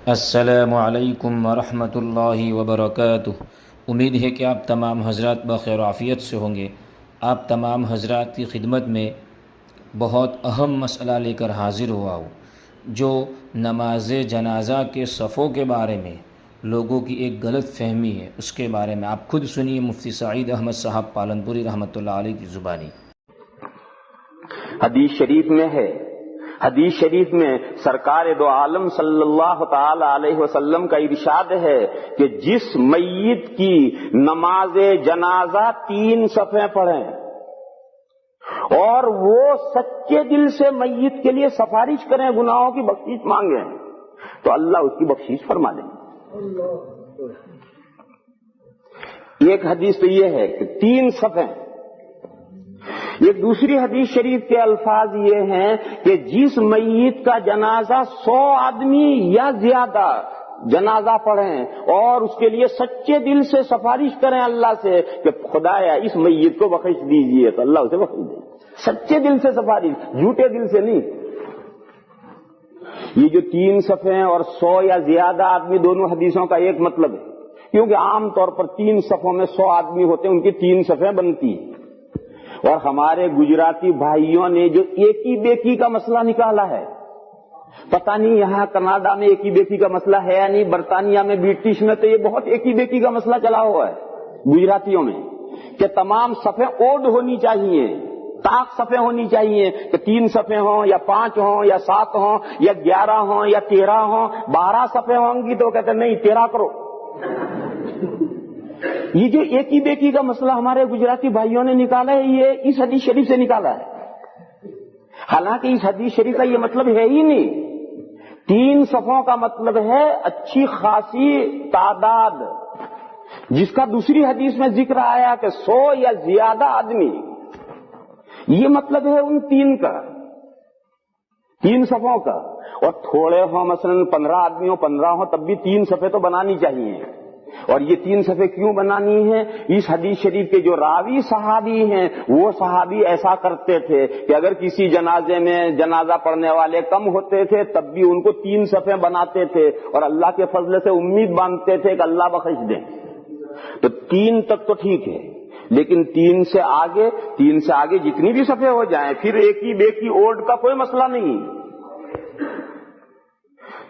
السلام علیکم ورحمۃ اللہ وبرکاتہ۔ امید ہے کہ آپ تمام حضرات بخیر و عافیت سے ہوں گے۔ آپ تمام حضرات کی خدمت میں بہت اہم مسئلہ لے کر حاضر ہوا ہوں، جو نماز جنازہ کے صفوں کے بارے میں لوگوں کی ایک غلط فہمی ہے، اس کے بارے میں آپ خود سنیے مفتی سعید احمد صاحب پالنپوری رحمۃ اللہ علیہ کی زبانی۔ حدیث شریف میں ہے، حدیث شریف میں سرکار دو عالم صلی اللہ تعالی علیہ وسلم کا ارشاد ہے کہ جس میت کی نماز جنازہ 3 صفیں پڑھیں اور وہ سچے دل سے میت کے لیے سفارش کریں، گناہوں کی بخشش مانگیں، تو اللہ اس کی بخشش فرما دیں۔ ایک حدیث تو یہ ہے کہ 3 صفیں۔ ایک دوسری حدیث شریف کے الفاظ یہ ہیں کہ جس میت کا جنازہ 100 آدمی یا زیادہ جنازہ پڑھیں اور اس کے لیے سچے دل سے سفارش کریں اللہ سے کہ خدایا اس میت کو بخش دیجئے، تو اللہ اسے بخش دے۔ سچے دل سے سفارش، جھوٹے دل سے نہیں۔ یہ جو 3 صفیں اور 100 یا زیادہ آدمی، دونوں حدیثوں کا ایک مطلب ہے، کیونکہ عام طور پر 3 صفوں میں 100 آدمی ہوتے ہیں، ان کی 3 صفیں بنتی ہیں۔ اور ہمارے گجراتی بھائیوں نے جو ایکی بیکی کا مسئلہ نکالا ہے، پتہ نہیں یہاں کینیڈا میں ایکی بیکی کا مسئلہ ہے یا نہیں، برطانیہ میں، برٹش میں تو یہ بہت ایکی بیکی کا مسئلہ چلا ہوا ہے گجراتیوں میں، کہ تمام صفیں اوڈ ہونی چاہیے، طاق صفیں ہونی چاہیے، کہ 3 صفیں ہوں یا 5 ہوں یا 7 ہوں یا 11 ہوں یا 13 ہوں، 12 صفیں ہوں گی تو کہتے نہیں 13 کرو۔ یہ جو ایکی بیکی کا مسئلہ ہمارے گجراتی بھائیوں نے نکالا ہے، یہ اس حدیث شریف سے نکالا ہے، حالانکہ اس حدیث شریف کا یہ مطلب ہے ہی نہیں۔ 3 صفوں کا مطلب ہے اچھی خاصی تعداد، جس کا دوسری حدیث میں ذکر آیا کہ 100 یا زیادہ آدمی، یہ مطلب ہے ان 3 کا، 3 صفوں کا۔ اور تھوڑے ہوں، مثلا 15 آدمی ہوں، 15 ہوں، تب بھی 3 صفیں تو بنانی چاہیے۔ اور یہ 3 صفیں کیوں بنانی ہیں؟ اس حدیث شریف کے جو راوی صحابی ہیں، وہ صحابی ایسا کرتے تھے کہ اگر کسی جنازے میں جنازہ پڑھنے والے کم ہوتے تھے تب بھی ان کو 3 صفیں بناتے تھے اور اللہ کے فضل سے امید باندھتے تھے کہ اللہ بخش دیں۔ تو 3 تک تو ٹھیک ہے، لیکن 3 سے آگے جتنی بھی صفیں ہو جائیں، پھر ایکی بیکی اوڈ کا کوئی مسئلہ نہیں۔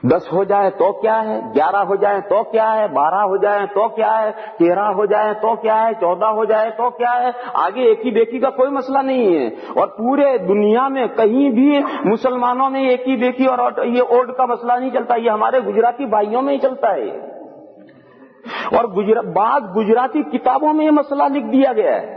10 ہو جائے تو کیا ہے، 11 ہو جائے تو کیا ہے، 12 ہو جائے تو کیا ہے، 13 ہو جائے تو کیا ہے، 14 ہو جائے تو کیا ہے، آگے ایکی بیکی کا کوئی مسئلہ نہیں ہے۔ اور پورے دنیا میں کہیں بھی مسلمانوں میں ایکی بیکی اور یہ اوڈ کا مسئلہ نہیں چلتا، یہ ہمارے گجراتی بھائیوں میں ہی چلتا ہے۔ اور بعض گجراتی کتابوں میں یہ مسئلہ لکھ دیا گیا ہے۔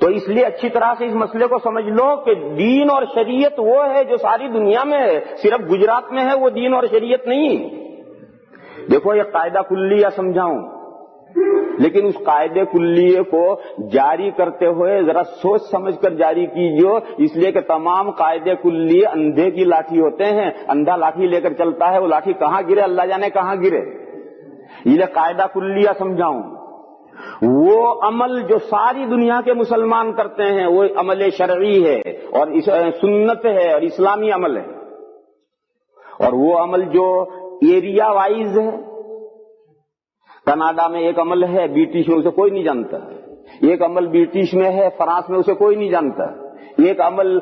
تو اس لیے اچھی طرح سے اس مسئلے کو سمجھ لو کہ دین اور شریعت وہ ہے جو ساری دنیا میں ہے، صرف گجرات میں ہے وہ دین اور شریعت نہیں۔ دیکھو یہ قاعدہ کلیہ سمجھاؤں، لیکن اس قاعدے کلیے کو جاری کرتے ہوئے ذرا سوچ سمجھ کر جاری کیجیے، اس لیے کہ تمام قاعدے کلیے اندھے کی لاٹھی ہوتے ہیں، اندھا لاٹھی لے کر چلتا ہے، وہ لاٹھی کہاں گرے اللہ جانے کہاں گرے۔ یہ قاعدہ کلیہ سمجھاؤں، وہ عمل جو ساری دنیا کے مسلمان کرتے ہیں وہ عمل شرعی ہے اور سنت ہے اور اسلامی عمل ہے، اور وہ عمل جو ایریا وائز ہے، کینیڈا میں ایک عمل ہے، برٹش میں اسے کوئی نہیں جانتا، ایک عمل برٹش میں ہے، فرانس میں اسے کوئی نہیں جانتا، ایک عمل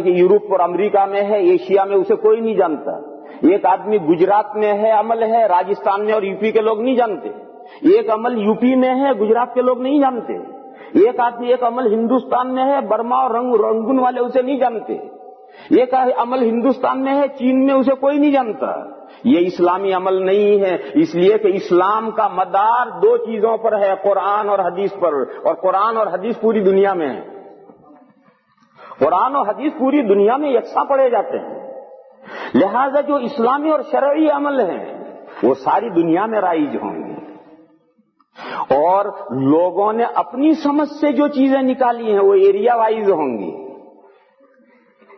یورپ اور امریکہ میں ہے، ایشیا میں اسے کوئی نہیں جانتا، ایک آدمی گجرات میں ہے عمل ہے، راجستھان میں اور یو پی کے لوگ نہیں جانتے، ایک عمل یو پی میں ہے، گجرات کے لوگ نہیں جانتے، ایک عمل ہندوستان میں ہے، برما اور رنگون والے اسے نہیں جانتے، ایک عمل ہندوستان میں ہے، چین میں اسے کوئی نہیں جانتا۔ یہ اسلامی عمل نہیں ہے، اس لیے کہ اسلام کا مدار 2 چیزوں پر ہے، قرآن اور حدیث پر، اور قرآن اور حدیث پوری دنیا میں ہے، قرآن اور حدیث پوری دنیا میں یکساں پڑھے جاتے ہیں، لہذا جو اسلامی اور شرعی عمل ہیں وہ ساری دنیا میں رائج ہوں گے، اور لوگوں نے اپنی سمجھ سے جو چیزیں نکالی ہیں وہ ایریا وائز ہوں گی۔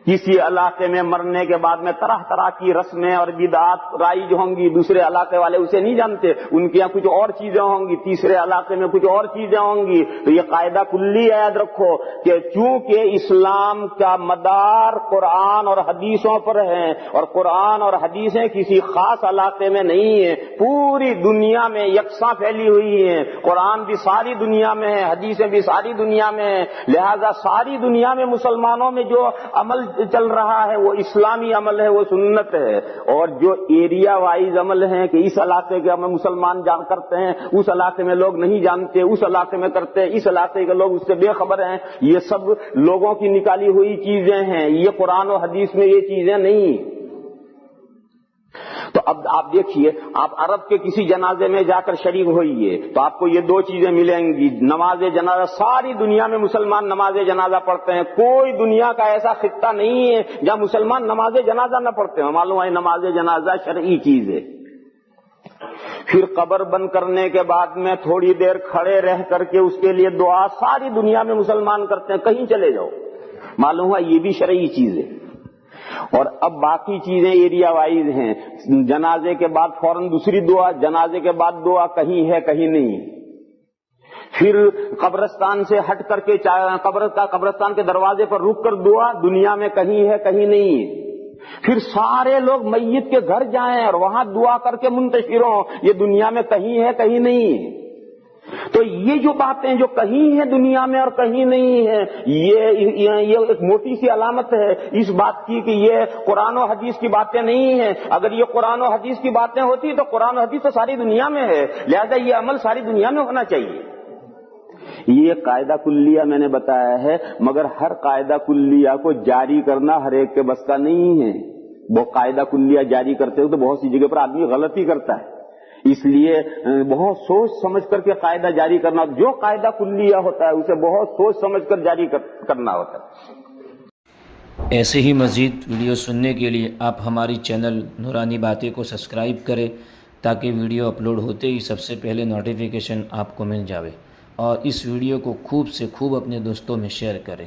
کسی علاقے میں مرنے کے بعد میں طرح طرح کی رسمیں اور بدعات رائج ہوں گی، دوسرے علاقے والے اسے نہیں جانتے، ان کے یہاں کچھ اور چیزیں ہوں گی، تیسرے علاقے میں کچھ اور چیزیں ہوں گی. تو یہ قاعدہ کلی یاد رکھو کہ چونکہ اسلام کا مدار قرآن اور حدیثوں پر ہے، اور قرآن اور حدیثیں کسی خاص علاقے میں نہیں ہیں، پوری دنیا میں یکساں پھیلی ہوئی ہیں. قرآن بھی ساری دنیا میں ہے، حدیثیں بھی ساری دنیا میں ہیں، لہذا ساری دنیا میں مسلمانوں میں جو عمل چل رہا ہے وہ اسلامی عمل ہے، وہ سنت ہے. اور جو ایریا وائز عمل ہیں کہ اس علاقے کے ہمیں مسلمان جان کرتے ہیں، اس علاقے میں لوگ نہیں جانتے، اس علاقے میں کرتے ہیں، اس علاقے کے لوگ اس سے بے خبر ہیں، یہ سب لوگوں کی نکالی ہوئی چیزیں ہیں، یہ قرآن و حدیث میں یہ چیزیں نہیں. تو اب آپ دیکھیے، آپ عرب کے کسی جنازے میں جا کر شریک ہوئیے تو آپ کو یہ دو چیزیں ملیں گی. نماز جنازہ، ساری دنیا میں مسلمان نماز جنازہ پڑھتے ہیں، کوئی دنیا کا ایسا خطہ نہیں ہے جہاں مسلمان نماز جنازہ نہ پڑھتے ہیں. معلوم ہے نماز جنازہ شرعی چیز ہے. پھر قبر بند کرنے کے بعد میں تھوڑی دیر کھڑے رہ کر کے اس کے لیے دعا ساری دنیا میں مسلمان کرتے ہیں، کہیں چلے جاؤ. معلوم ہے یہ بھی شرعی چیز ہے. اور اب باقی چیزیں ایریا وائز ہیں. جنازے کے بعد فوراً دوسری دعا، جنازے کے بعد دعا کہیں ہے کہیں نہیں. پھر قبرستان سے ہٹ کر کے قبرستان کے دروازے پر رک کر دعا دنیا میں کہیں ہے کہیں نہیں. پھر سارے لوگ میت کے گھر جائیں اور وہاں دعا کر کے منتشر ہوں، یہ دنیا میں کہیں ہے کہیں نہیں. تو یہ جو باتیں جو کہیں ہیں دنیا میں اور کہیں نہیں ہے، یہ ایک موٹی سی علامت ہے اس بات کی کہ یہ قرآن و حدیث کی باتیں نہیں ہیں. اگر یہ قرآن و حدیث کی باتیں ہوتی تو قرآن و حدیث تو ساری دنیا میں ہے، لہذا یہ عمل ساری دنیا میں ہونا چاہیے. یہ قاعدہ کلیہ میں نے بتایا ہے، مگر ہر قاعدہ کلیہ کو جاری کرنا ہر ایک کے بس کا نہیں ہے. وہ قاعدہ کلیہ جاری کرتے ہو تو بہت سی جگہ پر آدمی غلطی کرتا ہے. اس لیے بہت سوچ سمجھ کر کے قاعدہ جاری کرنا، جو قاعدہ کلیہ ہوتا ہے اسے بہت سوچ سمجھ کر جاری کرنا ہوتا ہے. ایسے ہی مزید ویڈیو سننے کے لیے آپ ہماری چینل نورانی باتیں کو سبسکرائب کریں تاکہ ویڈیو اپلوڈ ہوتے ہی سب سے پہلے نوٹیفیکیشن آپ کو مل جاوے، اور اس ویڈیو کو خوب سے خوب اپنے دوستوں میں شیئر کریں.